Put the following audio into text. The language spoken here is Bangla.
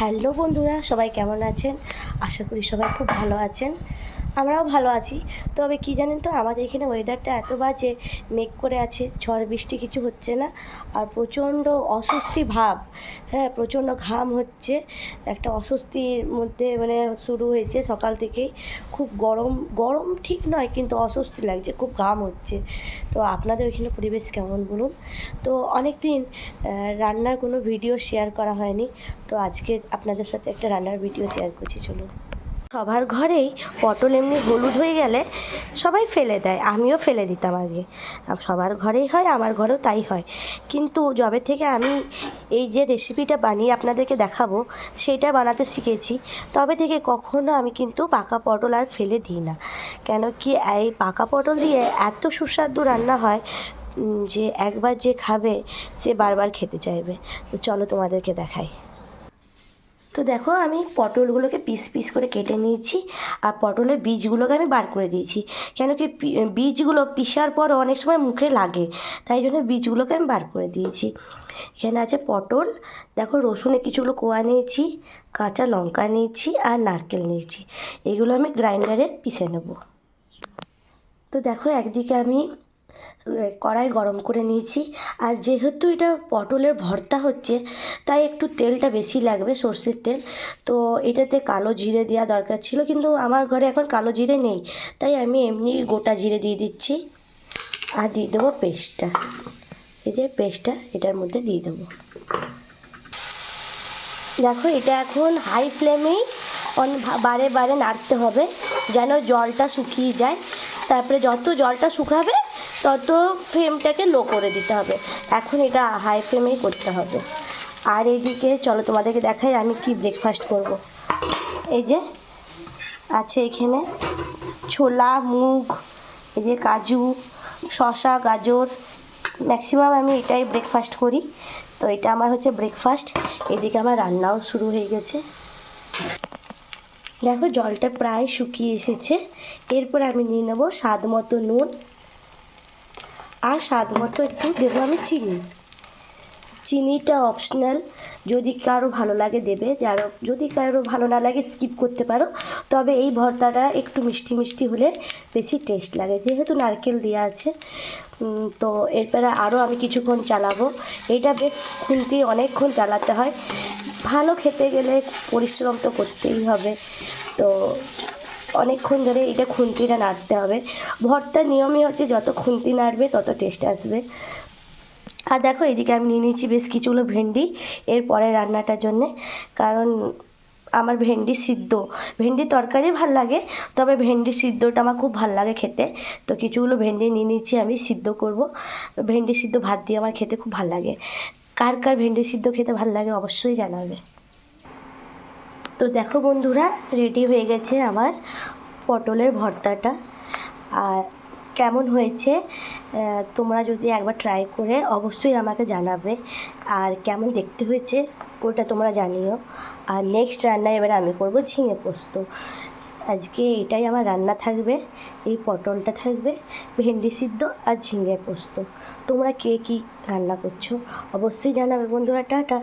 হ্যালো বন্ধুরা, সবাই কেমন আছেন? আশা করি সবাই খুব ভালো আছেন। আমরাও ভালো আছি। তবে কি জানেন তো, আমাদের এখানে ওয়েদারটা এত বাজে, মেঘ করে আছে, ঝড় বৃষ্টি কিছু হচ্ছে না। আর প্রচণ্ড অস্বস্তি ভাব। হ্যাঁ, প্রচণ্ড ঘাম হচ্ছে। একটা অস্বস্তির মধ্যে শুরু হয়েছে সকাল থেকেই। খুব গরম, গরম ঠিক নয় কিন্তু অস্বস্তি লাগছে, খুব ঘাম হচ্ছে। তো আপনাদের ওইখানে পরিবেশ কেমন বলুন? তো অনেক দিন রান্নার কোনো ভিডিও শেয়ার করা হয়নি। তো আজকে আপনাদের সাথে একটা রান্নার ভিডিও শেয়ার করছি, চলুন। সবার ঘরেই পটল এমনি হলুদ হয়ে গেলে সবাই ফেলে দেয়, আমিও ফেলে দিতাম আগে। সবার ঘরেই হয়, আমার ঘরেও তাই হয়। কিন্তু যবে থেকে আমি এই যে রেসিপিটা বানিয়ে আপনাদেরকে দেখাবো সেইটা বানাতে শিখেছি, তবে থেকে কখনো আমি কিন্তু পাকা পটল আর ফেলে দিই না। কেন কি, এই পাকা পটল দিয়ে এত সুস্বাদু রান্না হয় যে একবার যে খাবে সে বারবার খেতে চাইবে। তো চলো তোমাদেরকে দেখাই। তো দেখো, আমি পটলগুলোকে পিস পিস করে কেটে নিয়েছি। আর পটলের বীজগুলোকে আমি বার করে দিয়েছি। কেন কি, বীজগুলো পিসার পর অনেক সময় মুখে লাগে, তাই জন্য বীজগুলোকে আমি বার করে দিয়েছি। এখানে আছে পটল, দেখো রসুনের কিছুগুলো কোয়া নিয়েছি, কাঁচা লঙ্কা নিয়েছি আর নারকেল নিয়েছি। এগুলো আমি গ্রাইন্ডারে পিষে নেব। তো দেখো, একদিকে আমি কড়াই গরম করে নিয়েছি। আর যেহেতু এটা পটলের ভর্তা হচ্ছে, তাই একটু তেলটা বেশি লাগবে, সর্ষের তেল। তো এটাতে কালো জিরে দেওয়া দরকার ছিল, কিন্তু আমার ঘরে এখন কালো জিরে নেই, তাই আমি এমনি গোটা জিরে দিয়ে দিচ্ছি। আর দিয়ে দেবো পেস্টটা, এই যে পেস্টটা এটার মধ্যে দিয়ে দেবো। দেখো, এটা এখন হাই ফ্লেমেই বারে বারে নাড়তে হবে, যেন জলটা শুকিয়ে যায়। তারপরে যত জলটা শুকাবে তত ফ্লেমটাকে লো করে দিতে হবে। এখন এটা হাই ফ্লেমেই করতে হবে। আর এইদিকে চলো তোমাদেরকে দেখাই আমি কি ব্রেকফাস্ট করব। এই যে আছে এখানে ছোলা, মুগ, এই যে কাজু, শসা, গাজর, ম্যাক্সিমাম আমি এটাই ব্রেকফাস্ট করি। তো এটা আমার হচ্ছে ব্রেকফাস্ট। এদিকে আমার রান্নাও শুরু হয়ে গেছে। দেখো, জলটা প্রায় শুকিয়ে এসেছে। এরপর আমি নিয়ে নেবো স্বাদ মতো নুন, আর স্বাদ মতো একটু দেবো আমি চিনি। চিনিটা অপশনাল, যদি কারো ভালো লাগে দেবে, যদি কারো ভালো না লাগে স্কিপ করতে পারো। তবে এই ভর্তাটা একটু মিষ্টি মিষ্টি হলে বেশি টেস্ট লাগে, যেহেতু নারকেল দেওয়া আছে। তো এরপরে আরও আমি কিছুক্ষণ চালাবো। এইটা বেশ অনেকক্ষণ চালাতে হয়। ভালো খেতে গেলে পরিশ্রম তো করতেই হবে। তো অনেকক্ষণ ধরে এটা খুন্তিটা নাড়তে হবে। ভর্তার নিয়মই হচ্ছে যত খুন্তি নাড়বে তত টেস্ট আসবে। আর দেখো, এদিকে আমি নিয়ে নিয়েছি বেশ কিছুগুলো ভেন্ডি এর পরে রান্নাটার জন্যে। কারণ আমার ভেন্ডি তরকারি ভাল লাগে, তবে ভেন্ডি সিদ্ধটা আমার খুব ভাল লাগে খেতে। তো কিছুগুলো ভেন্ডি নিয়ে নিচ্ছি, আমি সিদ্ধ করব। ভেন্ডি সিদ্ধ ভাত দিয়ে আমার খেতে খুব ভাল লাগে। কার কার ভেন্ডি সিদ্ধ খেতে ভাল লাগে অবশ্যই জানাবে। তো দেখো বন্ধুরা, রেডি হয়ে গেছে আমার পটলের ভর্তাটা। আর কেমন হয়েছে তোমরা যদি একবার ট্রাই করে অবশ্যই আমাকে জানাবে। আর কেমন দেখতে হয়েছে ওটা তোমরা জানিও। আর নেক্সট রান্না এবার আমি করব ঝিঙে পোস্ত। আজকে এটাই আমার রান্না থাকবে, এই পটলটা থাকবে, ভেন্ডি সিদ্ধ আর ঝিঙে পোস্ত। তোমরা কে কী রান্না করছো অবশ্যই জানাবে বন্ধুরা। টাটা।